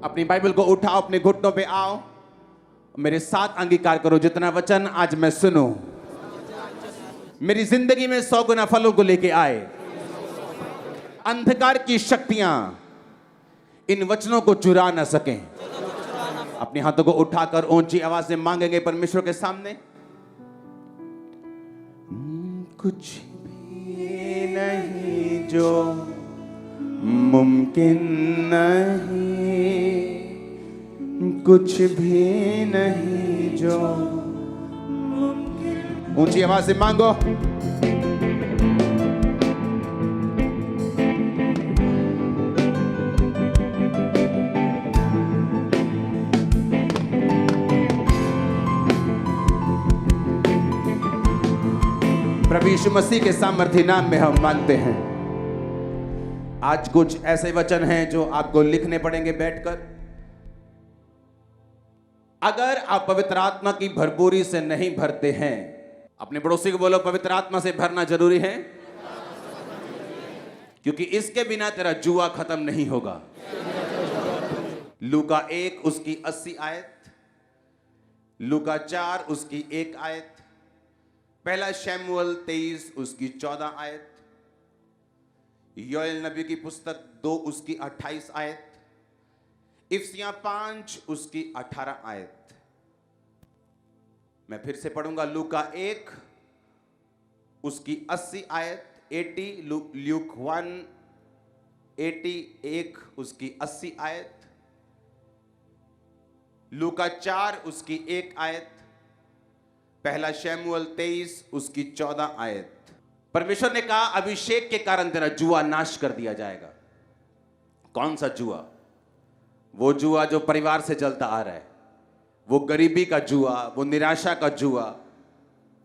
अपनी बाइबल को उठाओ, अपने घुटनों पे आओ, मेरे साथ अंगीकार करो, जितना वचन आज मैं सुनूं मेरी जिंदगी में 100 गुना फलों को लेके आए। अंधकार की शक्तियां इन वचनों को चुरा न सकें। अपने हाथों को उठाकर ऊंची आवाज से मांगेंगे परमेश्वर के सामने। कुछ भी नहीं जो मुमकिन नहीं, कुछ भी नहीं जो मुमकिन। ऊंची आवाज से मांगो। प्रभु यीशु मसीह के सामर्थी नाम में हम मांगते हैं। आज कुछ ऐसे वचन हैं जो आपको लिखने पड़ेंगे बैठकर। अगर आप पवित्र आत्मा की भरपूरी से नहीं भरते हैं, अपने पड़ोसी को बोलो पवित्र आत्मा से भरना जरूरी है, क्योंकि इसके बिना तेरा जुआ खत्म नहीं होगा। लूका 1 उसकी 80 आयत, लूका 4 उसकी 1 आयत, पहला शमूएल 23 उसकी 14 आयत, योएल नबी की पुस्तक 2 उसकी 28 आयत, इफसियां 5 उसकी 18 आयत। मैं फिर से पढ़ूंगा। लूका 1 उसकी 80 आयत, 80, ल्यूक 1 81 उसकी 80 आयत, लूका 4 उसकी 1 आयत, पहला शमूएल 23 उसकी 14 आयत। परमेश्वर ने कहा अभिषेक के कारण तेरा जुआ नाश कर दिया जाएगा। कौन सा जुआ? वो जुआ जो परिवार से चलता आ रहा है, वो गरीबी का जुआ, वो निराशा का जुआ,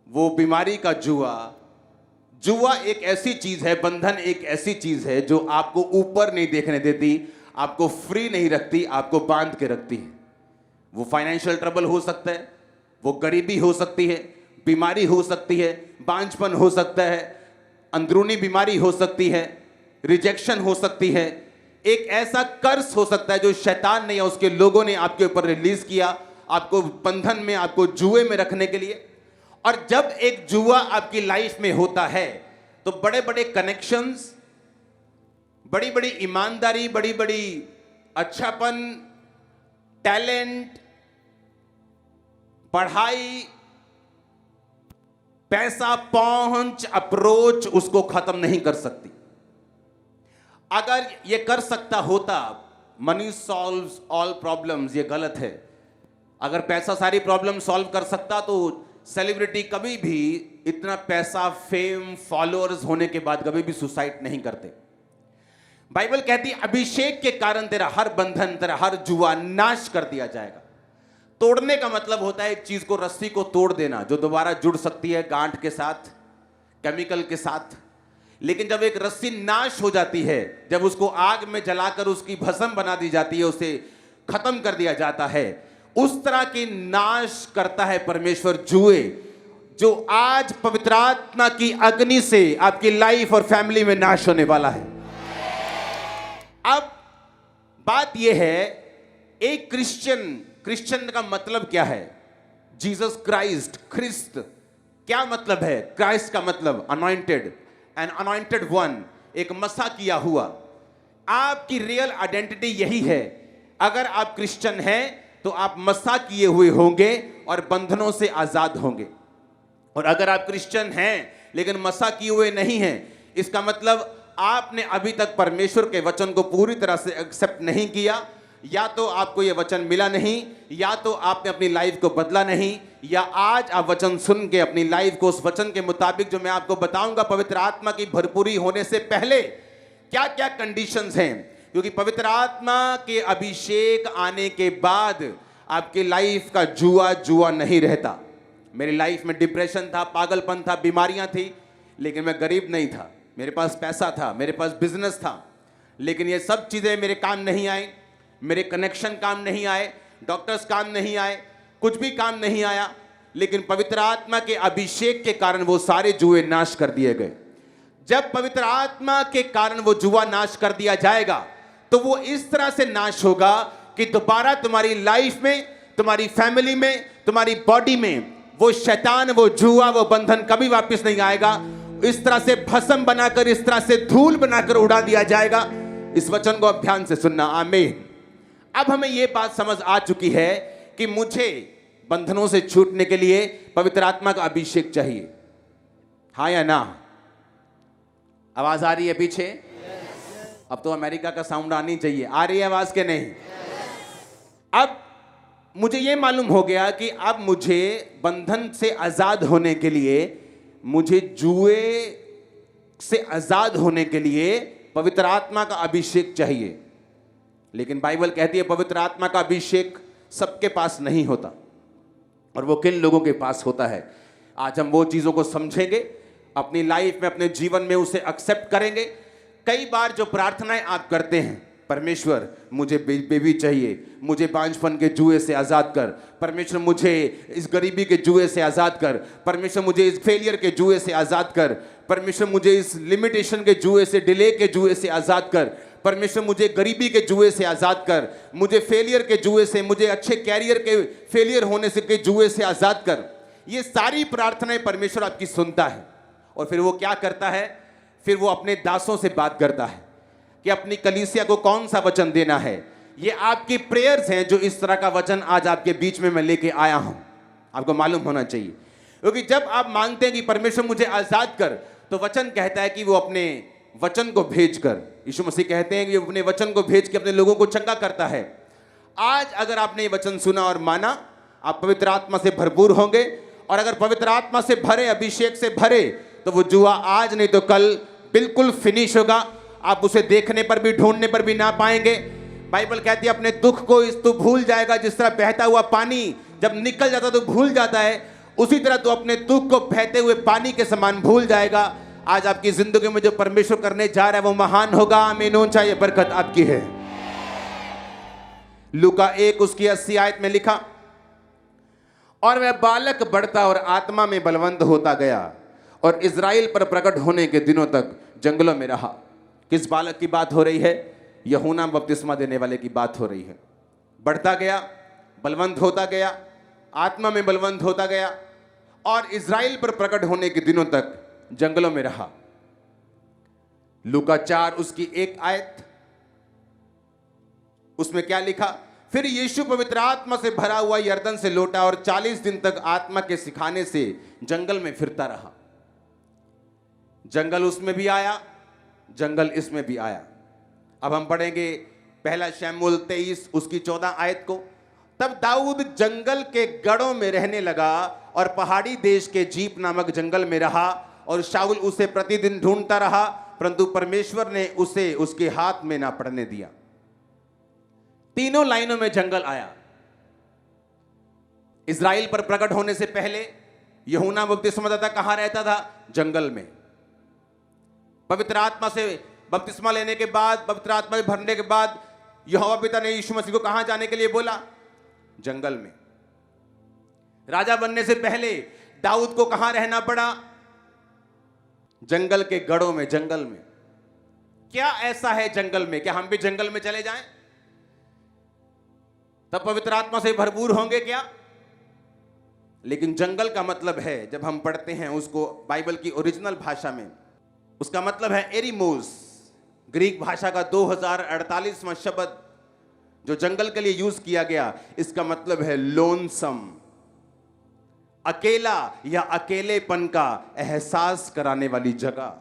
वो बीमारी का जुआ। जुआ एक ऐसी चीज है, बंधन एक ऐसी चीज है जो आपको ऊपर नहीं देखने देती, आपको फ्री नहीं रखती, आपको बांध के रखती है। वो फाइनेंशियल ट्रबल हो सकता है, वो गरीबी हो सकती है, बीमारी हो सकती है, बांझपन हो सकता है, अंदरूनी बीमारी हो सकती है, रिजेक्शन हो सकती है, एक ऐसा कर्ज हो सकता है जो शैतान ने या उसके लोगों ने आपके ऊपर रिलीज किया, आपको बंधन में, आपको जुए में रखने के लिए। और जब एक जुआ आपकी लाइफ में होता है तो बड़े बड़े कनेक्शंस, बड़ी बड़ी ईमानदारी, बड़ी बड़ी अच्छापन, टैलेंट, पढ़ाई, पैसा, पहुंच, अप्रोच उसको खत्म नहीं कर सकती। अगर ये कर सकता होता, मनी सॉल्व्स ऑल प्रॉब्लम्स, ये गलत है। अगर पैसा सारी प्रॉब्लम सॉल्व कर सकता तो सेलिब्रिटी कभी भी इतना पैसा, फेम, फॉलोअर्स होने के बाद कभी भी सुसाइड नहीं करते। बाइबल कहती है अभिषेक के कारण तेरा हर बंधन, तेरा हर जुआ नाश कर दिया जाएगा। तोड़ने का मतलब होता है एक चीज को, रस्सी को तोड़ देना, जो दोबारा जुड़ सकती है गांठ के साथ, केमिकल के साथ। लेकिन जब एक रस्सी नाश हो जाती है, जब उसको आग में जलाकर उसकी भस्म बना दी जाती है, उसे खत्म कर दिया जाता है, उस तरह की नाश करता है परमेश्वर जुए, जो आज पवित्र आत्मा की अग्नि से आपकी लाइफ और फैमिली में नाश होने वाला है। अब बात यह है, एक क्रिश्चियन का मतलब क्या है? जीसस क्राइस्ट, ख्रिस्त क्या मतलब है? क्राइस्ट का मतलब अनॉइंटेड, एन अनॉइंटेड वन, एक मसा किया हुआ। आपकी रियल आइडेंटिटी यही है। अगर आप क्रिश्चियन हैं तो आप मसा किए हुए होंगे और बंधनों से आजाद होंगे। और अगर आप क्रिश्चियन हैं लेकिन मसा किए हुए नहीं हैं, इसका मतलब आपने अभी तक परमेश्वर के वचन को पूरी तरह से एक्सेप्ट नहीं किया। या तो आपको यह वचन मिला नहीं, या तो आपने अपनी लाइफ को बदला नहीं, या आज आप वचन सुन के अपनी लाइफ को उस वचन के मुताबिक, जो मैं आपको बताऊंगा पवित्र आत्मा की भरपूरी होने से पहले क्या क्या कंडीशंस हैं, क्योंकि पवित्र आत्मा के अभिषेक आने के बाद आपकी लाइफ का जुआ नहीं रहता। मेरी लाइफ में डिप्रेशन था, पागलपन था, बीमारियां थी, लेकिन मैं गरीब नहीं था। मेरे पास पैसा था, मेरे पास बिजनेस था, लेकिन ये सब चीजें मेरे काम नहीं आई। मेरे कनेक्शन काम नहीं आए, डॉक्टर्स काम नहीं आए, कुछ भी काम नहीं आया। लेकिन पवित्र आत्मा के अभिषेक के कारण वो सारे जुए नाश कर दिए गए। जब पवित्र आत्मा के कारण वो जुआ नाश कर दिया जाएगा तो वो इस तरह से नाश होगा कि दोबारा तुम्हारी लाइफ में, तुम्हारी फैमिली में, तुम्हारी बॉडी में वो शैतान, वो जुआ, वो बंधन कभी वापस नहीं आएगा। इस तरह से भस्म बनाकर, इस तरह से धूल बनाकर उड़ा दिया जाएगा। इस वचन को अब ध्यान से सुनना। आमीन। अब हमें यह बात समझ आ चुकी है कि मुझे बंधनों से छूटने के लिए पवित्र आत्मा का अभिषेक चाहिए। हाँ या ना? आवाज आ रही है पीछे? अब तो अमेरिका का साउंड आनी चाहिए। आ रही है आवाज के नहीं? अब मुझे यह मालूम हो गया कि अब मुझे बंधन से आजाद होने के लिए, मुझे जुए से आजाद होने के लिए पवित्र आत्मा का अभिषेक चाहिए। लेकिन बाइबल कहती है पवित्र आत्मा का अभिषेक सबके पास नहीं होता। और वो किन लोगों के पास होता है? आज हम वो चीजों को समझेंगे, अपनी लाइफ में, अपने जीवन में उसे एक्सेप्ट करेंगे। कई बार जो प्रार्थनाएं आप करते हैं, परमेश्वर मुझे बेबी चाहिए, मुझे बांझपन के जुए से आजाद कर, परमेश्वर मुझे इस गरीबी के जुए से आजाद कर, परमेश्वर मुझे इस फेलियर के जुए से आजाद कर, परमेश्वर मुझे इस लिमिटेशन के जुए से, डिले के जुए से आजाद कर, परमेश्वर मुझे गरीबी के जुए से आजाद कर, मुझे फेलियर के जुए से, मुझे अच्छे कैरियर के फेलियर होने से के जुए से आजाद कर। ये सारी प्रार्थनाएं परमेश्वर आपकी सुनता है। और फिर वो क्या करता है? फिर वो अपने दासों से बात करता है कि अपनी कलीसिया को कौन सा वचन देना है। ये आपकी प्रेयर्स हैं जो इस तरह का वचन आज आपके बीच में मैं लेके आया हूं। आपको मालूम होना चाहिए, क्योंकि जब आप मांगते हैं कि परमेश्वर मुझे आजाद कर, तो वचन कहता है कि वो अपने वचन को भेजकर, यीशु मसीह कहते हैं कि वो अपने वचन को भेज के अपने लोगों को चंगा करता है। आज अगर आपने ये वचन सुना और माना, आप पवित्र आत्मा से भरपूर होंगे। और अगर पवित्र आत्मा से भरे, अभिषेक से भरे, तो वो जुआ आज नहीं तो कल बिल्कुल फिनिश होगा। आप उसे देखने पर भी, ढूंढने पर भी ना पाएंगे। बाइबल कहती है अपने दुख को इस तू भूल जाएगा। जिस तरह बहता हुआ पानी जब निकल जाता तो भूल जाता है, उसी तरह तू अपने दुख को बहते हुए पानी के समान भूल जाएगा। आज आपकी जिंदगी में जो परमेश्वर करने जा रहा है वो महान होगा। आमीन। ऊंचा ये बरकत आपकी है। लूका 1 उसकी 80 आयत में लिखा, और वह बालक बढ़ता और आत्मा में बलवंत होता गया और इज़राइल पर प्रकट होने के दिनों तक जंगलों में रहा। किस बालक की बात हो रही है? यूहन्ना बपतिस्मा देने वाले की बात हो रही है। बढ़ता गया, बलवंत होता गया, आत्मा में बलवंत होता गया और इज़राइल पर प्रकट होने के दिनों तक जंगलों में रहा। लूका 4 उसकी 1 आयत, उसमें क्या लिखा? फिर यीशु पवित्र आत्मा से भरा हुआ यरदन से लौटा और 40 दिन तक आत्मा के सिखाने से जंगल में फिरता रहा। जंगल उसमें भी आया, जंगल इसमें भी आया। अब हम पढ़ेंगे पहला शमूएल 23 उसकी 14 आयत को। तब दाऊद जंगल के गढ़ों में रहने लगा और पहाड़ी देश के जीप नामक जंगल में रहा, और शाऊल उसे प्रतिदिन ढूंढता रहा, परंतु परमेश्वर ने उसे उसके हाथ में ना पड़ने दिया। तीनों लाइनों में जंगल आया। इज़राइल पर प्रकट होने से पहले यूहन्ना बपतिस्मादाता कहां रहता था? जंगल में। पवित्र आत्मा से बपतिस्मा लेने के बाद, पवित्र आत्मा से भरने के बाद यहोवा पिता ने यीशु मसीह को कहां जाने के लिए बोला? जंगल में। राजा बनने से पहले दाऊद को कहां रहना पड़ा? जंगल के गढ़ों में, जंगल में। क्या ऐसा है जंगल में? क्या हम भी जंगल में चले जाएं तब पवित्र आत्मा से भरपूर होंगे क्या? लेकिन जंगल का मतलब है, जब हम पढ़ते हैं उसको बाइबल की ओरिजिनल भाषा में, उसका मतलब है एरिमोस। ग्रीक भाषा का 2048वां शब्द जो जंगल के लिए यूज किया गया, इसका मतलब है लोनसम, अकेला या अकेलेपन का एहसास कराने वाली जगह।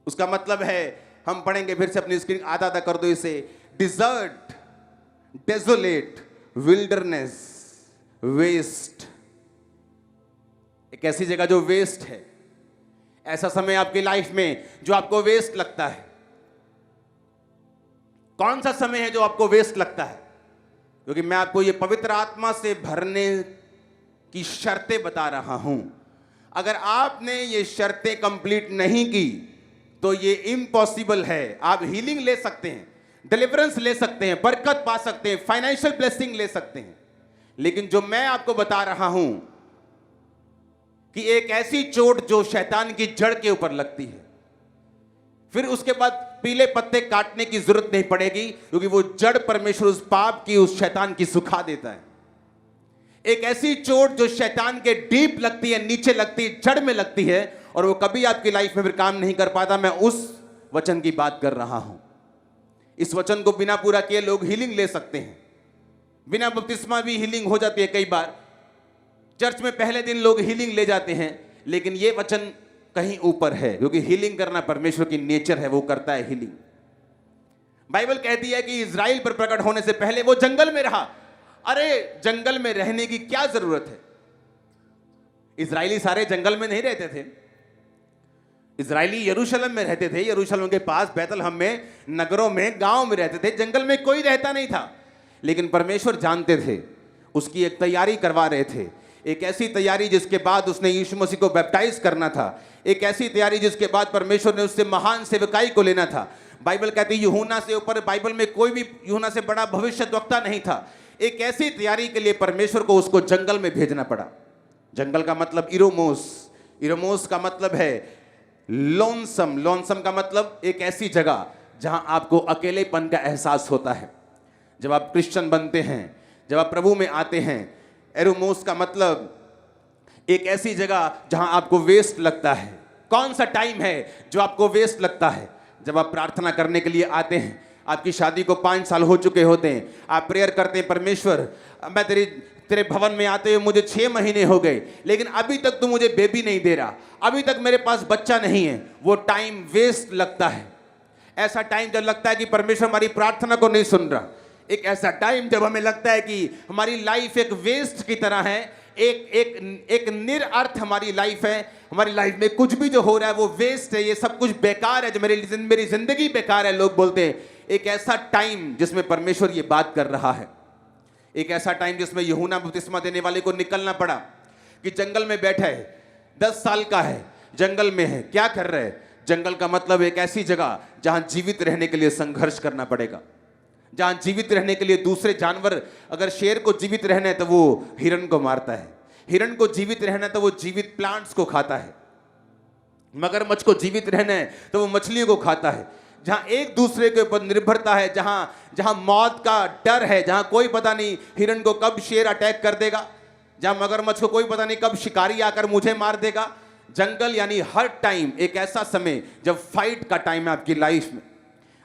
उसका मतलब है, हम पढ़ेंगे फिर से, अपनी स्क्रीन आधा आधा कर दो इसे, डिजर्ट, डेजोलेट, विल्डरनेस, वेस्ट। एक ऐसी जगह जो वेस्ट है। ऐसा समय आपकी लाइफ में जो आपको वेस्ट लगता है। कौन सा समय है जो आपको वेस्ट लगता है? क्योंकि मैं आपको ये पवित्र आत्मा से भरने की शर्तें बता रहा हूं। अगर आपने ये शर्तें कंप्लीट नहीं की तो ये इम्पॉसिबल है। आप हीलिंग ले सकते हैं, डिलीवरेंस ले सकते हैं, बरकत पा सकते हैं, फाइनेंशियल ब्लेसिंग ले सकते हैं, लेकिन जो मैं आपको बता रहा हूं कि एक ऐसी चोट जो शैतान की जड़ के ऊपर लगती है, फिर उसके बाद पीले पत्ते काटने की जरूरत नहीं पड़ेगी, क्योंकि वो जड़ परमेश्वर उस पाप की, उस शैतान की सुखा देता है। एक ऐसी चोट जो शैतान के डीप लगती है, नीचे लगती है, जड़ में लगती है, और वो कभी आपकी लाइफ में फिर काम नहीं कर पाता। मैं उस वचन की बात कर रहा हूं। इस वचन को बिना पूरा किए लोग हीलिंग ले सकते हैं, बिना बपतिस्मा भी हीलिंग हो जाती है। कई बार चर्च में पहले दिन लोग हीलिंग ले जाते हैं, लेकिन ये वचन कहीं ऊपर है, क्योंकि हीलिंग करना परमेश्वर की नेचर है, वो करता है हीलिंग। बाइबल कहती है कि इज़राइल पर प्रकट होने से पहले वो जंगल में रहा। अरे जंगल में रहने की क्या जरूरत है? इज़राइली सारे जंगल में नहीं रहते थे। इज़राइली यरूशलेम में रहते थे, यरूशलेम के पास बैतलहम में, नगरों में, गांव में रहते थे। जंगल में कोई रहता नहीं था, लेकिन परमेश्वर जानते थे, उसकी एक तैयारी करवा रहे थे। एक ऐसी तैयारी जिसके बाद उसने यीशु मसीह को बैप्टाइज करना था। एक ऐसी तैयारी जिसके बाद परमेश्वर ने उससे महान सेवकाई को लेना था। बाइबल कहती है यूहन्ना से ऊपर बाइबल में कोई भी यूहन्ना से बड़ा भविष्यद्वक्ता नहीं था। एक ऐसी तैयारी के लिए परमेश्वर को उसको जंगल में भेजना पड़ा। जंगल का मतलब इरोमोस, इरोमोस का मतलब है लोनसम, लोनसम का मतलब एक ऐसी जगह जहां आपको अकेलेपन का एहसास होता है। जब आप क्रिश्चियन बनते हैं, जब आप प्रभु में आते हैं, एरोमोस का मतलब एक ऐसी जगह जहां आपको वेस्ट लगता है। कौन सा टाइम है जो आपको वेस्ट लगता है? जब आप प्रार्थना करने के लिए आते हैं, आपकी शादी को 5 साल हो चुके होते हैं, आप प्रेयर करते हैं, परमेश्वर मैं तेरे भवन में आते हुए मुझे 6 महीने हो गए, लेकिन अभी तक तू मुझे बेबी नहीं दे रहा, अभी तक मेरे पास बच्चा नहीं है। वो टाइम वेस्ट लगता है। ऐसा टाइम जब लगता है कि परमेश्वर हमारी प्रार्थना को नहीं सुन रहा, एक ऐसा टाइम जब हमें लगता है कि हमारी लाइफ एक वेस्ट की तरह है, एक निरअर्थ हमारी लाइफ है, हमारी लाइफ में कुछ भी जो हो रहा है वो वेस्ट है, ये सब कुछ बेकार है, जो मेरी जिंदगी बेकार है, लोग बोलते हैं। एक ऐसा टाइम जिसमें परमेश्वर ये बात कर रहा है। एक ऐसा टाइम जिसमें यूहन्ना बपतिस्मा देने वाले को निकलना पड़ा कि जंगल में बैठा है, 10 साल का है, जंगल में है, क्या कर रहे हैं? जंगल का मतलब एक ऐसी जगह जहां जीवित रहने के लिए संघर्ष करना पड़ेगा, जहां जीवित रहने के लिए दूसरे जानवर, अगर शेर को जीवित रहना है तो वो हिरण को मारता है, हिरण को जीवित रहना है तो वो जीवित प्लांट्स को खाता है, मगरमच्छ को जीवित रहना है तो वो मछलियों को खाता है। जहां एक दूसरे के ऊपर निर्भरता है, जहां मौत का डर है, जहां कोई पता नहीं हिरण को कब शेर अटैक कर देगा, जहां मगरमच्छ को कोई पता नहीं कब शिकारी आकर मुझे मार देगा। जंगल यानी हर टाइम एक ऐसा समय जब फाइट का टाइम है आपकी लाइफ में।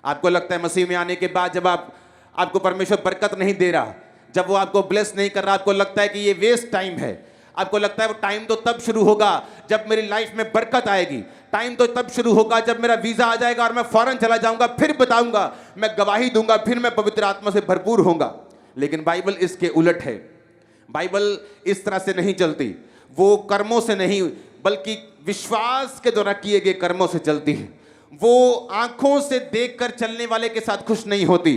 आपको लगता है मसीह में आने के बाद जब आपको परमेश्वर बरकत नहीं दे रहा, जब वो आपको ब्लेस नहीं कर रहा, आपको लगता है कि ये वेस्ट टाइम है। आपको लगता है वो टाइम तो तब शुरू होगा जब मेरी लाइफ में बरकत आएगी, टाइम तो तब शुरू होगा जब मेरा वीजा आ जाएगा और मैं फौरन चला जाऊंगा, फिर बताऊंगा, मैं गवाही दूंगा, फिर मैं पवित्र आत्मा से भरपूर होऊंगा। लेकिन बाइबल इसके उलट है। बाइबल इस तरह से नहीं चलती। वो कर्मों से नहीं बल्कि विश्वास के द्वारा किए गए कर्मों से चलती है। वो आंखों से देखकर चलने वाले के साथ खुश नहीं होती,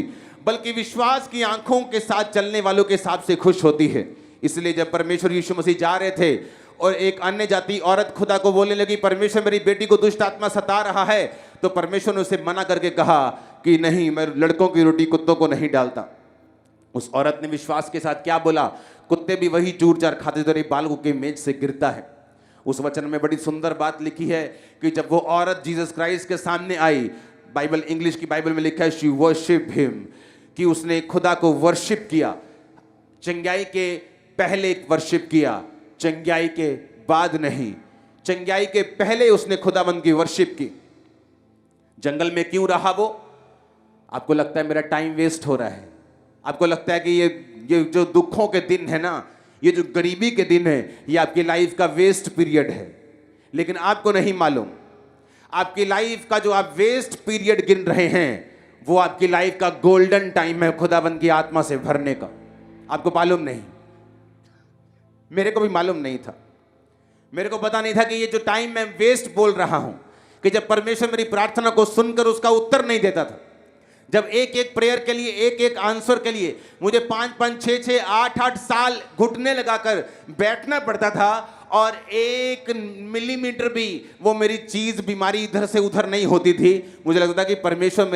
बल्कि विश्वास की आंखों के साथ चलने वालों के हिसाब से खुश होती है। इसलिए जब परमेश्वर यीशु मसीह जा रहे थे और एक अन्य जाति औरत खुदा को बोलने लगी, परमेश्वर मेरी बेटी को दुष्ट आत्मा सता रहा है, तो परमेश्वर ने उसे मना करके कहा कि नहीं, मैं लड़कों की रोटी कुत्तों को नहीं डालता। उस औरत ने विश्वास के साथ क्या बोला? कुत्ते भी वही चूर चार खाते तेरे बालकों के मेज से गिरता है। उस वचन में बड़ी सुंदर बात लिखी है कि जब वो औरत जीसस क्राइस्ट के सामने आई, बाइबल इंग्लिश की बाइबल में लिखा है शी वर्शिप हिम, कि उसने खुदा को वर्शिप किया। चंगाई के पहले वर्शिप किया, चंगाई के बाद नहीं। चंगाई के पहले उसने खुदावंद की वर्शिप की। जंगल में क्यों रहा वो? आपको लगता है मेरा टाइम वेस्ट हो रहा है, आपको लगता है कि ये जो दुखों के दिन है ना, ये जो गरीबी के दिन है, ये आपकी लाइफ का वेस्ट पीरियड है। लेकिन आपको नहीं मालूम, आपकी लाइफ का जो आप वेस्ट पीरियड गिन रहे हैं, वो आपकी लाइफ का गोल्डन टाइम है खुदावंद की आत्मा से भरने का। आपको मालूम नहीं, मेरे को भी मालूम नहीं था। मेरे को पता नहीं था कि ये जो टाइम मैं वेस्ट बोल रहा हूं, कि जब परमेश्वर मेरी प्रार्थना को सुनकर उसका उत्तर नहीं देता था, जब एक एक प्रेयर के लिए, एक एक आंसर के लिए मुझे 5-5, 6-6, 8-8 साल घुटने लगाकर बैठना पड़ता था, और 1 मिलीमीटर भी वो मेरी चीज, बीमारी इधर से उधर नहीं होती थी, मुझे लगता था कि परमेश्वर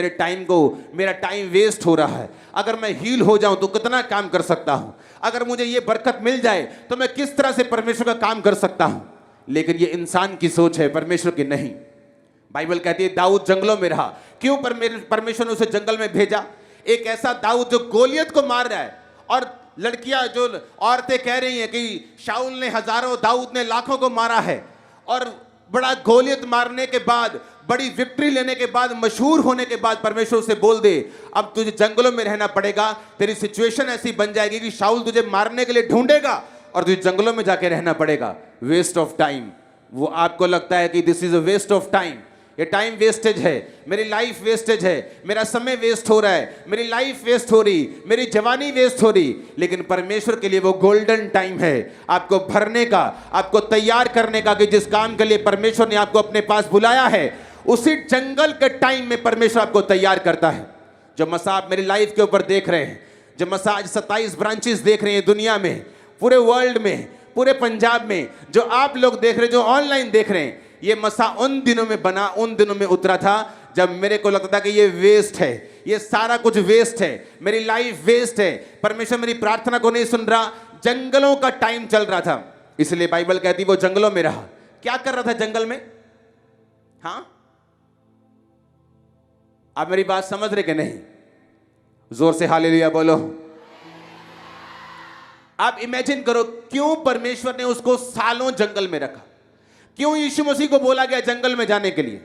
मेरा टाइम वेस्ट हो रहा है। अगर मैं हील हो जाऊं तो कितना काम कर सकता हूं, अगर मुझे ये बरकत मिल जाए तो मैं किस तरह से परमेश्वर का काम कर सकता हूं। लेकिन ये इंसान की सोच है, परमेश्वर की नहीं। बाइबल कहती है दाऊद जंगलों में रहा। क्यों? परमेश्वर ने उसे जंगल में भेजा। एक ऐसा दाऊद जो गोलियत को मार रहा है, और लड़कियां जो औरतें कह रही हैं कि शाऊल ने हजारों, दाऊद ने लाखों को मारा है, और बड़ा गोलियत मारने के बाद, बड़ी विक्ट्री लेने के बाद, मशहूर होने के बाद परमेश्वर उसे बोल दे अब तुझे जंगलों में रहना पड़ेगा। तेरी सिचुएशन ऐसी बन जाएगी कि शाऊल तुझे मारने के लिए ढूंढेगा और तुझे जंगलों में जाके रहना पड़ेगा। Waste of time. वो आपको लगता है कि this is a waste of time, ये टाइम वेस्टेज है, मेरी लाइफ वेस्टेज है, मेरा समय वेस्ट हो रहा है, मेरी लाइफ वेस्ट हो रही, मेरी जवानी वेस्ट हो रही। लेकिन परमेश्वर के लिए वो गोल्डन टाइम है आपको भरने का, आपको तैयार करने का, कि जिस काम के लिए परमेश्वर ने आपको अपने पास बुलाया है, उसी जंगल के टाइम में परमेश्वर आपको तैयार करता है। जो मसा आप मेरी लाइफ के ऊपर देख रहे हैं, जो मसा आज 27 ब्रांचेस देख रहे हैं दुनिया में, पूरे वर्ल्ड में, पूरे पंजाब में, जो आप लोग देख रहे हैं, जो ऑनलाइन देख रहे हैं, ये मसा उन दिनों में बना, उन दिनों में उतरा था जब मेरे को लगता था कि ये वेस्ट है, ये सारा कुछ वेस्ट है, मेरी लाइफ वेस्ट है, परमेश्वर मेरी प्रार्थना को नहीं सुन रहा। जंगलों का टाइम चल रहा था, इसलिए बाइबल कहती वो जंगलों में रहा। क्या कर रहा था जंगल में? हाँ, आप मेरी बात समझ रहे कि नहीं? जोर से हालेलुया बोलो। आप इमेजिन करो क्यों परमेश्वर ने उसको सालों जंगल में रखा, क्यों यीशु मसीह को बोला गया जंगल में जाने के लिए।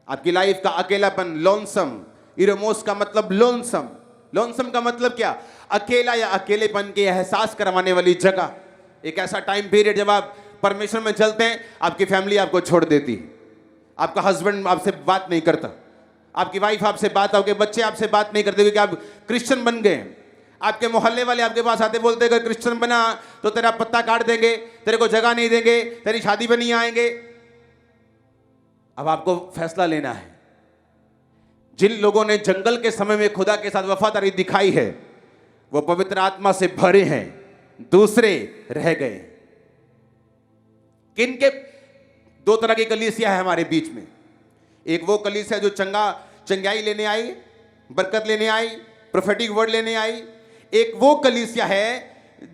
आपकी लाइफ का अकेलापन, लोनसम, इरोमोस का मतलब लोनसम, लोनसम का मतलब क्या? अकेला या अकेलेपन के एहसास करवाने वाली जगह। एक ऐसा टाइम पीरियड जब आप परमेश्वर में चलते हैं, आपकी फैमिली आपको छोड़ देती है, आपका हस्बैंड आपसे बात नहीं करता, आपकी वाइफ आपसे बात, आपके बच्चे आपसे बात नहीं करते क्योंकि आप क्रिश्चियन बन गए। आपके मोहल्ले वाले आपके पास आते, बोलते अगर क्रिश्चियन बना तो तेरा पत्ता काट देंगे, तेरे को जगह नहीं देंगे, तेरी शादी पे नहीं आएंगे। अब आपको फैसला लेना है। जिन लोगों ने जंगल के समय में खुदा के साथ वफादारी दिखाई है, वो पवित्र आत्मा से भरे हैं, दूसरे रह गए। किनके? दो तरह की कलीसिया है हमारे बीच में। एक वो कलीसिया जो चंगाई लेने आई, बरकत लेने आई, प्रोफेटिक वर्ड लेने आई। एक वो कलीसिया है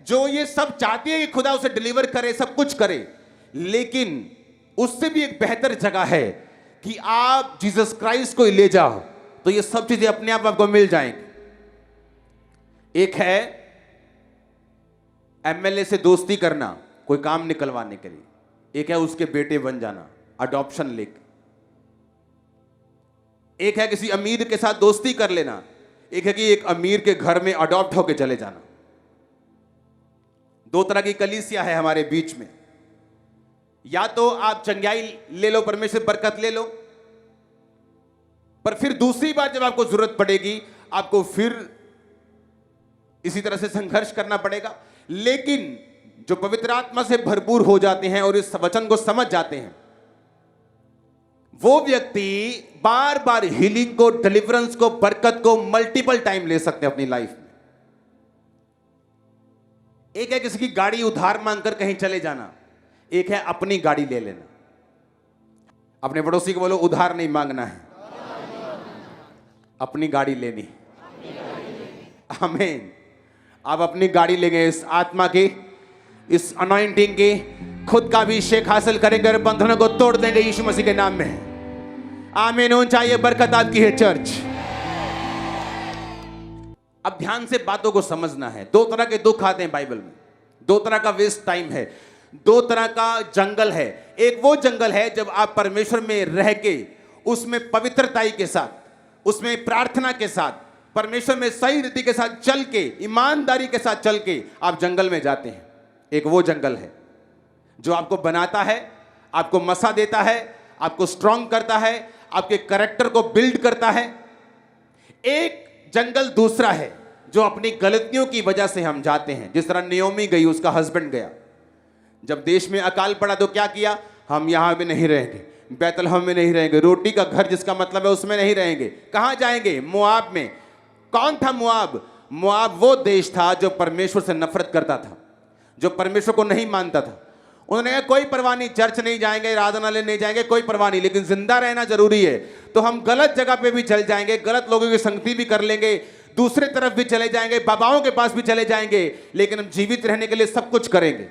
जो ये सब चाहती है कि खुदा उसे डिलीवर करे, सब कुछ करे, लेकिन उससे भी एक बेहतर जगह है कि आप जीसस क्राइस्ट को ले जाओ तो ये सब चीजें अपने आप आपको मिल जाएंगी। एक है एमएलए से दोस्ती करना कोई काम निकलवाने के लिए, एक है उसके बेटे बन जाना, अडॉप्शन लेके। एक है किसी अमीर के साथ दोस्ती कर लेना, एक है कि एक अमीर के घर में अडॉप्ट होके चले जाना। दो तरह की कलीसिया है हमारे बीच में। या तो आप चंगाई ले लो, परमेश्वर बरकत ले लो, पर फिर दूसरी बार जब आपको जरूरत पड़ेगी आपको फिर इसी तरह से संघर्ष करना पड़ेगा। लेकिन जो पवित्र आत्मा से भरपूर हो जाते हैं और इस वचन को समझ जाते हैं, वो व्यक्ति बार बार हीलिंग को, डिलीवरेंस को, बरकत को मल्टीपल टाइम ले सकते हैं अपनी लाइफ में। एक है किसी की गाड़ी उधार मांगकर कहीं चले जाना, एक है अपनी गाड़ी ले लेना। अपने पड़ोसी को बोलो उधार नहीं मांगना है, अपनी गाड़ी लेनी। आमीन। आप अपनी गाड़ी लेंगे, इस आत्मा की, इस अनॉइंटिंग की, खुद का भी शेख हासिल करेंगे और बंधनों को तोड़ देंगे यीशु मसीह के नाम में। आमीन। होना चाहिए, बरकत आपकी है चर्च। अब ध्यान से बातों को समझना है। दो तरह के दुख आते हैं बाइबल में, दो तरह का वेस्ट टाइम है, दो तरह का जंगल है। एक वो जंगल है जब आप परमेश्वर में रह के, उसमें पवित्रताई के साथ, उसमें प्रार्थना के साथ, परमेश्वर में सही रीति के साथ चल के, ईमानदारी के साथ चल के आप जंगल में जाते हैं। एक वो जंगल है जो आपको बनाता है, आपको मसा देता है, आपको स्ट्रांग करता है, आपके कैरेक्टर को बिल्ड करता है। एक जंगल दूसरा है जो अपनी गलतियों की वजह से हम जाते हैं। जिस तरह नियोमी गई, उसका हस्बैंड गया। जब देश में अकाल पड़ा तो क्या किया? हम यहां भी नहीं रहेंगे, बैतलहम में नहीं रहेंगे, रोटी का घर जिसका मतलब है उसमें नहीं रहेंगे। कहां जाएंगे? मोआब में। कौन था मोआब? मोआब वो देश था जो परमेश्वर से नफरत करता था, जो परमेश्वर को नहीं मानता था। उन्होंने कहा कोई परवाह नहीं, चर्च नहीं जाएंगे, आराधनालय नहीं जाएंगे, कोई परवाह नहीं, लेकिन जिंदा रहना जरूरी है। तो हम गलत जगह पे भी चल जाएंगे, गलत लोगों की संगति भी कर लेंगे, दूसरे तरफ भी चले जाएंगे, बाबाओं के पास भी चले जाएंगे, लेकिन हम जीवित रहने के लिए सब कुछ करेंगे।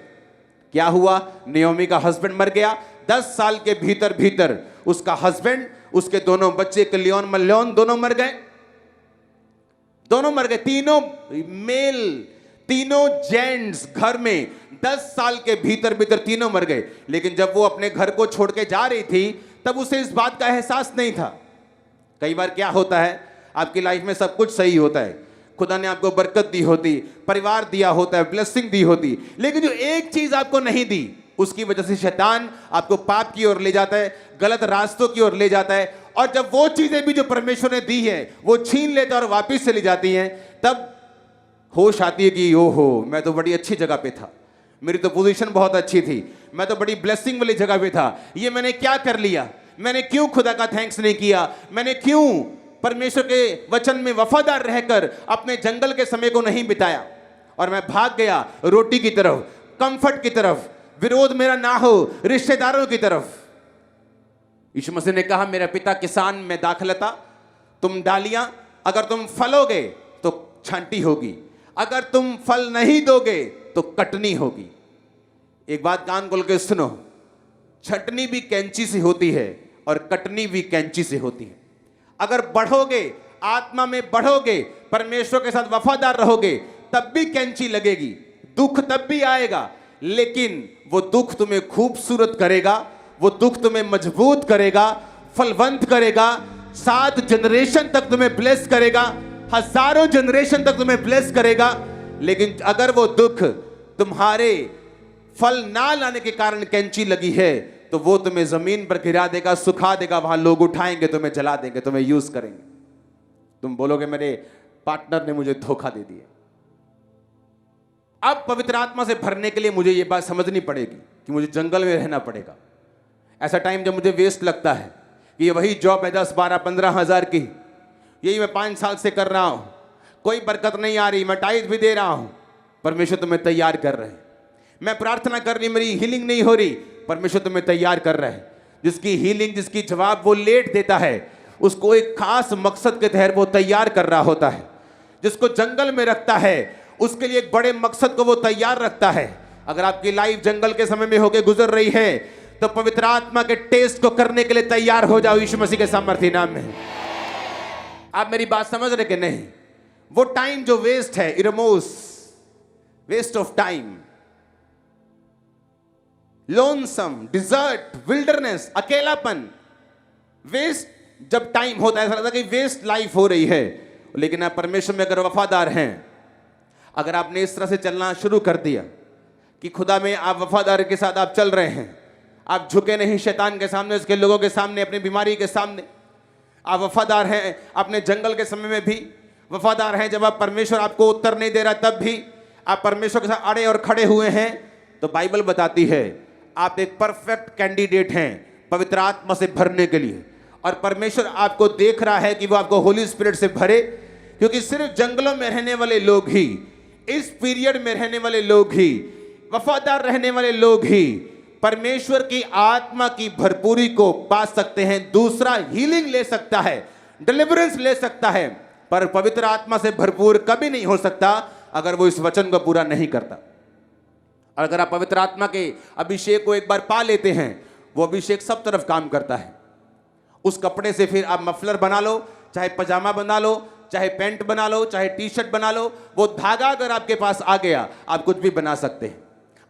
क्या हुआ? नियोमी का हस्बैंड मर गया। 10 साल के भीतर भीतर उसका हस्बैंड, उसके दोनों बच्चे कलियोन मल्योन दोनों मर गए, दोनों मर गए, तीनों मेल, तीनों जेंट्स घर में 10 साल के भीतर भीतर तीनों मर गए। लेकिन जब वो अपने घर को छोड़ के जा रही थी तब उसे इस बात का एहसास नहीं था। कई बार क्या होता है, आपकी लाइफ में सब कुछ सही होता है, खुदा ने आपको बरकत दी होती, परिवार दिया होता है, ब्लेसिंग दी होती, लेकिन जो एक चीज आपको नहीं दी उसकी वजह से शैतान आपको पाप की ओर ले जाता है, गलत रास्तों की ओर ले जाता है। और जब वो चीजें भी जो परमेश्वर ने दी है वो छीन लेता है और वापस चली जाती हैं, तब होश आती है कि ओहो, मैं तो बड़ी अच्छी जगह पे था, मेरी तो पोजीशन बहुत अच्छी थी, मैं तो बड़ी ब्लेसिंग वाली जगह पे था, ये मैंने क्या कर लिया, मैंने क्यों खुदा का थैंक्स नहीं किया, मैंने क्यों परमेश्वर के वचन में वफादार रहकर अपने जंगल के समय को नहीं बिताया और मैं भाग गया रोटी की तरफ, कंफर्ट की तरफ, विरोध मेरा ना हो रिश्तेदारों की तरफ। यीशु मसीह ने कहा, मेरा पिता किसान, मैं दाखलता, तुम डालियां, अगर तुम फलोगे तो छांटी होगी, अगर तुम फल नहीं दोगे तो कटनी होगी। एक बात कान खोल के सुनो, छटनी भी कैंची से होती है और कटनी भी कैंची से होती है। अगर बढ़ोगे, आत्मा में बढ़ोगे, परमेश्वर के साथ वफादार रहोगे, तब भी कैंची लगेगी, दुख तब भी आएगा, लेकिन वो दुख तुम्हें खूबसूरत करेगा, वो दुख तुम्हें मजबूत करेगा, फलवंत करेगा, 7 जनरेशन तक तुम्हें ब्लेस करेगा, हजारों जनरेशन तक तुम्हें ब्लेस करेगा। लेकिन अगर वो दुख तुम्हारे फल ना लाने के कारण कैंची लगी है तो वो तुम्हें जमीन पर गिरा देगा, सुखा देगा, वहां लोग उठाएंगे, तुम्हें जला देंगे, तुम्हें यूज करेंगे। तुम बोलोगे मेरे पार्टनर ने मुझे धोखा दे दिया। अब पवित्र आत्मा से भरने के लिए मुझे ये बात समझनी पड़ेगी कि मुझे जंगल में रहना पड़ेगा। ऐसा टाइम जब मुझे वेस्ट लगता है कि ये वही जॉब है 10, 12, 15 हजार की, यही मैं 5 साल से कर रहा हूं, कोई बरकत नहीं आ रही, मैं टाइट भी दे रहा हूं, परमेश्वर तुम्हें तैयार कर रहे हैं। मैं प्रार्थना कर रही, मेरी हीलिंग नहीं हो रही, परमेश्वर तुम्हें तैयार कर रहे हैं। जिसकी हीलिंग, जिसकी जवाब वो लेट देता है, उसको एक खास मकसद के तहत वो तैयार कर रहा होता है। जिसको जंगल में रखता है उसके लिए एक बड़े मकसद को वो तैयार रखता है। अगर आपकी लाइफ जंगल के समय में होकर गुजर रही है तो पवित्र आत्मा के टेस्ट को करने के लिए तैयार हो जाओ यीशु मसीह के सामर्थ्य नाम में। आप मेरी बात समझ रहे कि नहीं? वो टाइम जो वेस्ट है, इरमोस, waste of time, lonesome, desert, wilderness, अकेलापन, वेस्ट जब टाइम होता है, ऐसा लगता है कि वेस्ट लाइफ हो रही है। लेकिन आप परमेश्वर में अगर वफादार हैं, अगर आपने इस तरह से चलना शुरू कर दिया कि खुदा में आप वफादारी के साथ आप चल रहे हैं, आप झुके नहीं शैतान के सामने, उसके लोगों के सामने, अपनी बीमारी के सामने, आप वफादार हैं अपने जंगल के समय में भी, वफादार हैं जब आप परमेश्वर आपको उत्तर नहीं दे रहा तब भी आप परमेश्वर के साथ अड़े और खड़े हुए हैं, तो बाइबल बताती है आप एक परफेक्ट कैंडिडेट हैं पवित्र आत्मा से भरने के लिए। और परमेश्वर आपको देख रहा है कि वो आपको होली स्पिरिट से भरे, क्योंकि सिर्फ जंगलों में रहने वाले लोग ही, इस पीरियड में रहने वाले लोग ही, वफादार रहने वाले लोग ही परमेश्वर की आत्मा की भरपूरी को पा सकते हैं। दूसरा हीलिंग ले सकता है, डिलीवरेंस ले सकता है, पर पवित्र आत्मा से भरपूर कभी नहीं हो सकता अगर वो इस वचन को पूरा नहीं करता। और अगर आप पवित्र आत्मा के अभिषेक को एक बार पा लेते हैं, वो अभिषेक सब तरफ काम करता है। उस कपड़े से फिर आप मफलर बना लो, चाहे पजामा बना लो, चाहे पैंट बना लो, चाहे टी शर्ट बना लो, वो धागा अगर आपके पास आ गया आप कुछ भी बना सकते हैं।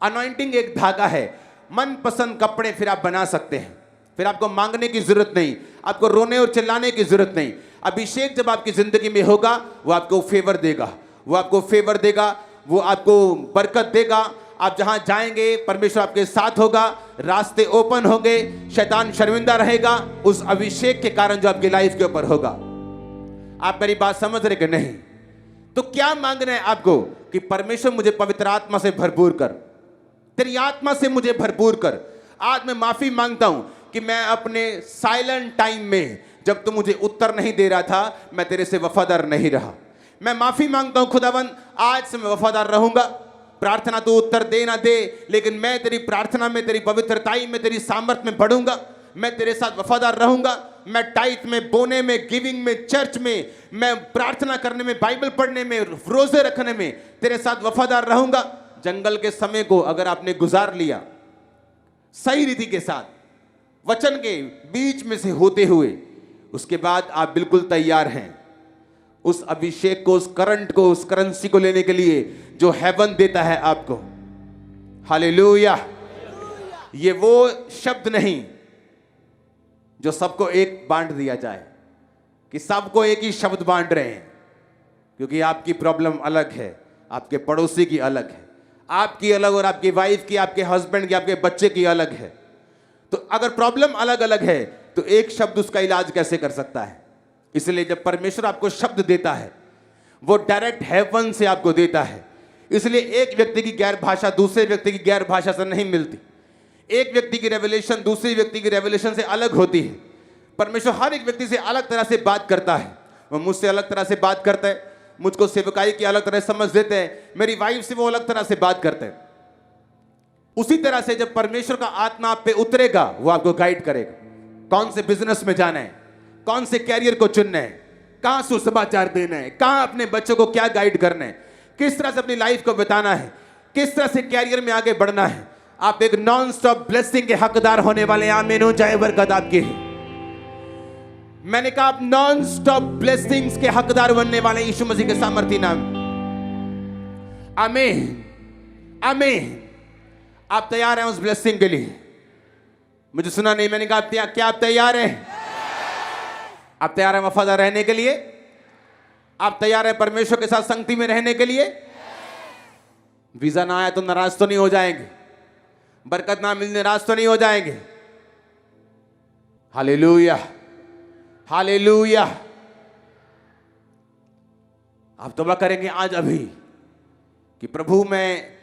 अनॉइंटिंग एक धागा है, मनपसंद कपड़े फिर आप बना सकते हैं, फिर आपको मांगने की जरूरत नहीं, आपको रोने और चिल्लाने की जरूरत नहीं। अभिषेक जब आपकी जिंदगी में होगा वो आपको फेवर देगा, वो आपको फेवर देगा, वो आपको बरकत देगा। आप जहां जाएंगे परमेश्वर आपके साथ होगा, रास्ते ओपन होंगे, शैतान शर्मिंदा रहेगा उस अभिषेक के कारण जो आपकी लाइफ के ऊपर होगा। आप मेरी बात समझ रहे कि नहीं? तो क्या मांगना है आपको कि परमेश्वर मुझे पवित्र आत्मा से भरपूर कर, तेरी आत्मा से मुझे भरपूर कर। आज मैं माफी मांगता हूं कि मैं अपने साइलेंट टाइम में जब तू मुझे उत्तर नहीं दे रहा था मैं तेरे से वफादार नहीं रहा। मैं माफी मांगता हूं खुदावन, आज से मैं वफादार रहूंगा। प्रार्थना तू उत्तर दे ना दे, लेकिन मैं तेरी प्रार्थना में, तेरी पवित्रताई में, तेरी सामर्थ में बढ़ूंगा। मैं तेरे साथ वफादार रहूंगा। मैं टाइट में, बोने में, गिविंग में, चर्च में, मैं प्रार्थना करने में, बाइबल पढ़ने में, रोजे रखने में तेरे साथ वफादार रहूंगा। जंगल के समय को अगर आपने गुजार लिया सही रीति के साथ, वचन के बीच में से होते हुए उसके बाद आप बिल्कुल तैयार हैं उस अभिषेक को, उस करंट को, उस करेंसी को लेने के लिए जो हेवन देता है आपको। हालेलुया। ये वो शब्द नहीं जो सबको एक बांट दिया जाए कि सबको एक ही शब्द बांट रहे हैं, क्योंकि आपकी प्रॉब्लम अलग है, आपके पड़ोसी की अलग है, आपकी अलग, और आपकी वाइफ की, आपके हस्बैंड की, आपके बच्चे की अलग है। तो अगर प्रॉब्लम अलग अलग है तो एक शब्द उसका इलाज कैसे कर सकता है? इसलिए जब परमेश्वर आपको शब्द देता है वो डायरेक्ट हेवन से आपको देता है। इसलिए एक व्यक्ति की गैर भाषा दूसरे व्यक्ति की गैर भाषा से नहीं मिलती। एक व्यक्ति की रेवलेशन दूसरी व्यक्ति की रेवलेशन से अलग होती है। परमेश्वर हर एक व्यक्ति से अलग तरह से बात करता है। वो मुझसे अलग तरह से बात करता है, मुझको सेवकाई की अलग तरह से समझ देते हैं, मेरी वाइफ से वो अलग तरह से बात करते हैं। उसी तरह से जब परमेश्वर का आत्मा आप पे उतरेगा वो आपको गाइड करेगा, कौन से बिजनेस में जाना है, कौन से कैरियर को चुनना है, कहां सुसमाचार देना है, कहां अपने बच्चों को क्या गाइड करना है, किस तरह से अपनी लाइफ को बिताना है, किस तरह से कैरियर में आगे बढ़ना है। आप एक नॉन स्टॉप ब्लेसिंग के हकदार होने वाले। आमीन हो जाए, बरकत आपकी है। मैंने कहा आप नॉन स्टॉप ब्लेसिंग्स के हकदार बनने वाले यीशु मसीह के सामर्थ्य नाम। आमीन आमीन। आप तैयार हैं उस ब्लेसिंग के लिए? मुझे सुना नहीं, मैंने कहा क्या आप तैयार हैं? आप तैयार हैं वफादार रहने के लिए? आप तैयार हैं परमेश्वर के साथ संगति में रहने के लिए? वीजा ना आया तो नाराज तो नहीं हो जाएंगे? बरकत ना मिलने नाराज तो नहीं हो जाएंगे? Hallelujah hallelujah. आप तौबा करेंगे आज अभी कि प्रभु मैं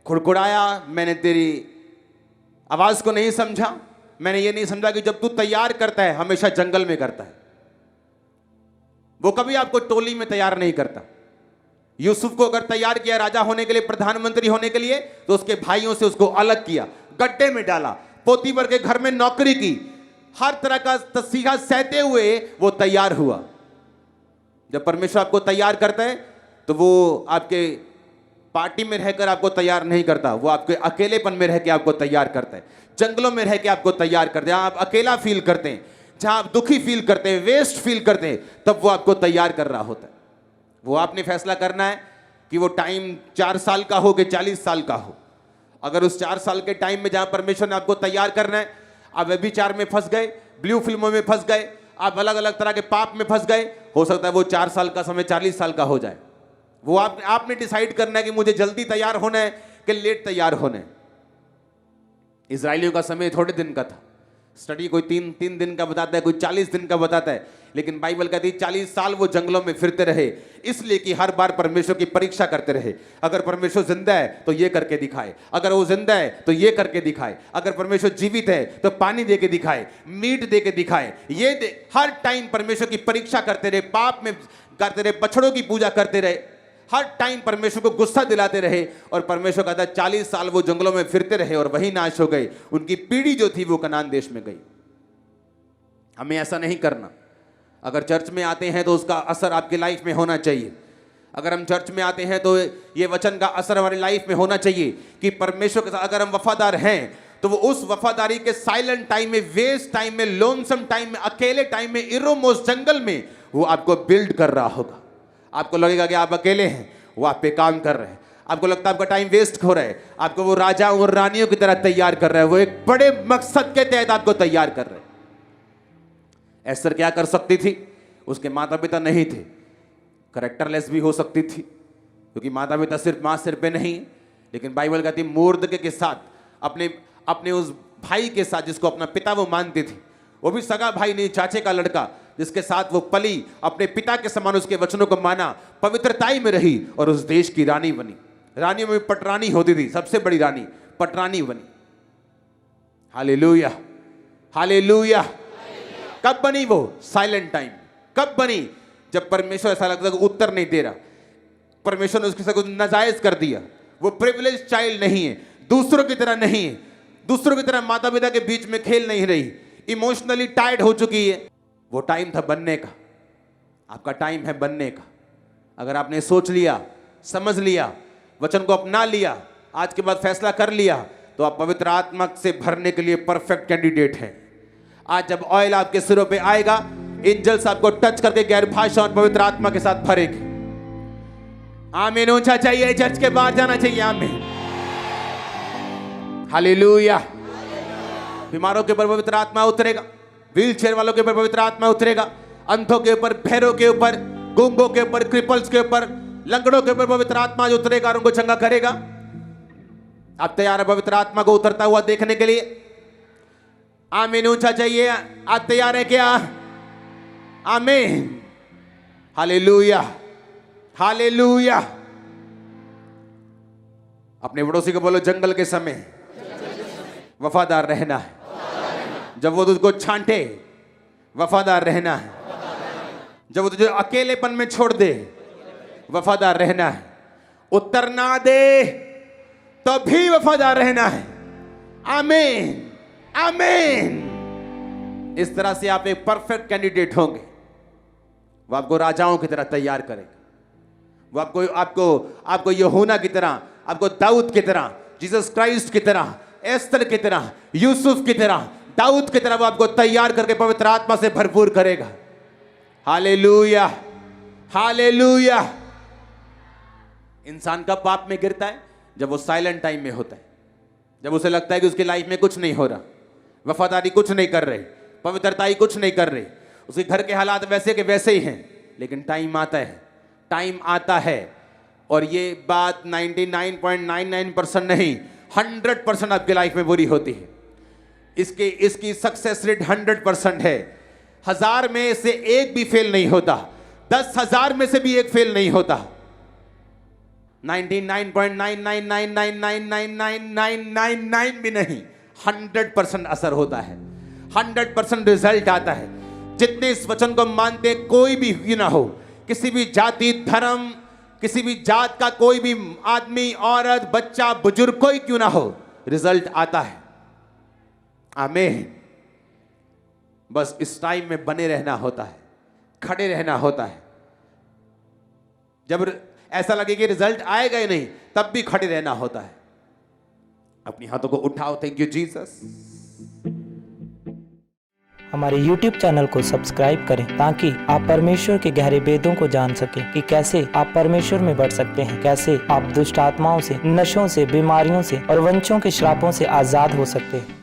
खुड़खुड़ाया, मैंने तेरी आवाज को नहीं समझा, मैंने ये नहीं समझा कि जब तू तैयार करता है हमेशा जंगल में करता है। वो कभी आपको टोली में तैयार नहीं करता। यूसुफ को अगर तैयार किया राजा होने के लिए, प्रधानमंत्री होने के लिए, तो उसके भाइयों से उसको अलग किया, गड्ढे में डाला, पोतीफर के घर में नौकरी की, हर तरह का तसीहा सहते हुए वो तैयार हुआ। जब परमेश्वर आपको तैयार करता है तो वो आपके पार्टी में रहकर आपको तैयार नहीं करता, वो आपके अकेलेपन में रह के आपको तैयार करता है, जंगलों में रह के आपको तैयार करते हैं। आप अकेला फील करते हैं, जहां आप दुखी फील करते हैं, वेस्ट फील करते हैं, तब वो आपको तैयार कर रहा होता है। वो आपने फैसला करना है कि वो टाइम 4 साल का हो कि 40 साल का हो। अगर उस 4 साल के टाइम में जहां परमेश्वर ने आपको तैयार करना है, आप व्यभिचार में फंस गए, ब्लू फिल्मों में फंस गए, आप अलग अलग तरह के पाप में फंस गए, हो सकता है वो 4 साल का समय 40 साल का हो जाए। वो आपने डिसाइड करना है कि मुझे जल्दी तैयार होना है कि लेट तैयार होना है। इजरायलियों का समय थोड़े दिन का था। स्टडी कोई 3 दिन का बताता है, कोई 40 दिन का बताता है, लेकिन बाइबल कहती है 40 साल वो जंगलों में फिरते रहे, इसलिए कि हर बार परमेश्वर की परीक्षा करते रहे। अगर परमेश्वर जिंदा है तो ये करके दिखाए, अगर वो जिंदा है तो ये करके दिखाए, अगर परमेश्वर जीवित है तो पानी दे के दिखाए, मीट दे के दिखाए, हर टाइम परमेश्वर की परीक्षा करते रहे, पाप में करते रहे, बछड़ों की पूजा करते रहे, हर टाइम परमेश्वर को गुस्सा दिलाते रहे। और परमेश्वर कहता है 40 साल वो जंगलों में फिरते रहे और वही नाश हो गए। उनकी पीढ़ी जो थी वो कनान देश में गई। हमें ऐसा नहीं करना। अगर चर्च में आते हैं तो उसका असर आपकी लाइफ में होना चाहिए। अगर हम चर्च में आते हैं तो ये वचन का असर हमारी लाइफ में होना चाहिए कि परमेश्वर के साथ अगर हम वफादार हैं तो वो उस वफादारी के साइलेंट टाइम में, वेस्ट टाइम में, लोनसम टाइम में, अकेले टाइम में, इरोमोस जंगल में वो आपको बिल्ड कर रहा होगा। आपको लगेगा कि आप अकेले हैं, वो आप पे काम कर रहे हैं। आपको लगता है आपका टाइम वेस्ट हो रहा है, आपको वो राजा और रानियों की तरह तैयार कर रहा है। वो एक बड़े मकसद के तहत आपको तैयार कर रहे हैं। एस्तर क्या कर सकती थी? उसके माता पिता नहीं थे, करेक्टरलेस भी हो सकती थी, क्योंकि माता पिता सिर्फ माँ सिर पे नहीं, लेकिन बाइबल कहती मोर्दके के साथ, अपने उस भाई के साथ जिसको अपना पिता वो मानती थी, वो भी सगा भाई नहीं, चाचे का लड़का, जिसके साथ वो पली, अपने पिता के समान उसके वचनों को माना, पवित्रताई में रही और उस देश की रानी बनी। रानियों में पटरानी होती थी, सबसे बड़ी रानी पटरानी बनी। Hallelujah hallelujah. कब बनी वो? Silent time. कब बनी? जब परमेश्वर ऐसा लगता है कि उत्तर नहीं दे रहा, परमेश्वर ने उसके साथ कुछ नाजायज कर दिया। वो प्रिविलेज चाइल्ड नहीं है, दूसरों की तरह नहीं है, दूसरों की तरह माता पिता के बीच में खेल नहीं रही, इमोशनली टायर्ड हो चुकी है। वो टाइम था बनने का। आपका टाइम है बनने का। अगर आपने सोच लिया, समझ लिया, वचन को अपना लिया, आज के बाद फैसला कर लिया, तो आप पवित्र आत्मा से भरने के लिए परफेक्ट कैंडिडेट हैं। आज जब ऑयल आपके सिरों पे आएगा, एंजल्स आपको टच करके गैर भाषा और पवित्र आत्मा के साथ भरेंगे। आमीन। ऊंचा चाहिए, चर्च के बाहर जाना चाहिए। आमीन, हालेलुया। बीमारों के ऊपर पवित्र आत्मा उतरेगा, व्हील चेयर वालों के ऊपर पवित्र आत्मा उतरेगा, अंधों के ऊपर, बहरों के ऊपर, गूंगों के ऊपर, क्रिपल्स के ऊपर, लंगड़ों के ऊपर पवित्र आत्मा जो उतरेगा और उनको चंगा करेगा। आप तैयार है पवित्र आत्मा को उतरता हुआ देखने के लिए? आमीन। ऊंचा चाहिए। आप तैयार है क्या? आमीन, हालेलुया, हालेलुया। अपने पड़ोसी को बोलो, जंगल के समय वफादार रहना है। जब वो तुझको छांटे, वफादार रहना है। जब वो तुझे अकेलेपन में छोड़ दे, वफादार रहना है। उत्तर ना दे तो भी वफादार रहना है। आमीन, आमीन। इस तरह से आप एक परफेक्ट कैंडिडेट होंगे। वो आपको राजाओं की तरह तैयार करेगा। वो आपको यूहन्ना की तरह, आपको दाऊद की तरह, जीसस क्राइस्ट की तरह, एस्तर की तरह, यूसुफ की तरह, दाऊद की तरह वो आपको तैयार करके पवित्र आत्मा से भरपूर करेगा। Hallelujah, hallelujah. इंसान का पाप में गिरता है जब वो साइलेंट टाइम में होता है, जब उसे लगता है कि उसकी लाइफ में कुछ नहीं हो रहा, वफादारी कुछ नहीं कर रहे, पवित्रताई कुछ नहीं कर रहे, उसके घर के हालात वैसे के वैसे ही हैं। लेकिन टाइम आता है, टाइम आता है, और ये बात 99.99% नहीं, 100% आपकी लाइफ में बुरी होती है। इसकी सक्सेस रेट 100% है। 1000 में से एक भी फेल नहीं होता, 10,000 में से भी एक फेल नहीं होता। 99.9999999999 भी नहीं, 100% असर होता है, 100% रिजल्ट आता है। जितने इस वचन को मानते, कोई भी क्यों ना हो, किसी भी जाति, धर्म, किसी भी जात का कोई भी आदमी, औरत, बच्चा, बुजुर्ग, कोई क्यों ना हो, रिजल्ट आता है। आमीन। बस इस टाइम में बने रहना होता है, खड़े रहना होता है। जब ऐसा लगे कि रिजल्ट आएगा ही नहीं, तब भी खड़े रहना होता है। अपनी हाथों को उठाओ। Thank you Jesus. हमारे YouTube चैनल को सब्सक्राइब करें ताकि आप परमेश्वर के गहरे वेदों को जान सकें कि कैसे आप परमेश्वर में बढ़ सकते हैं, कैसे आप दुष्ट आत्माओं से, नशों से, बीमारियों से और वंशों के श्रापों से आजाद हो सकते हैं।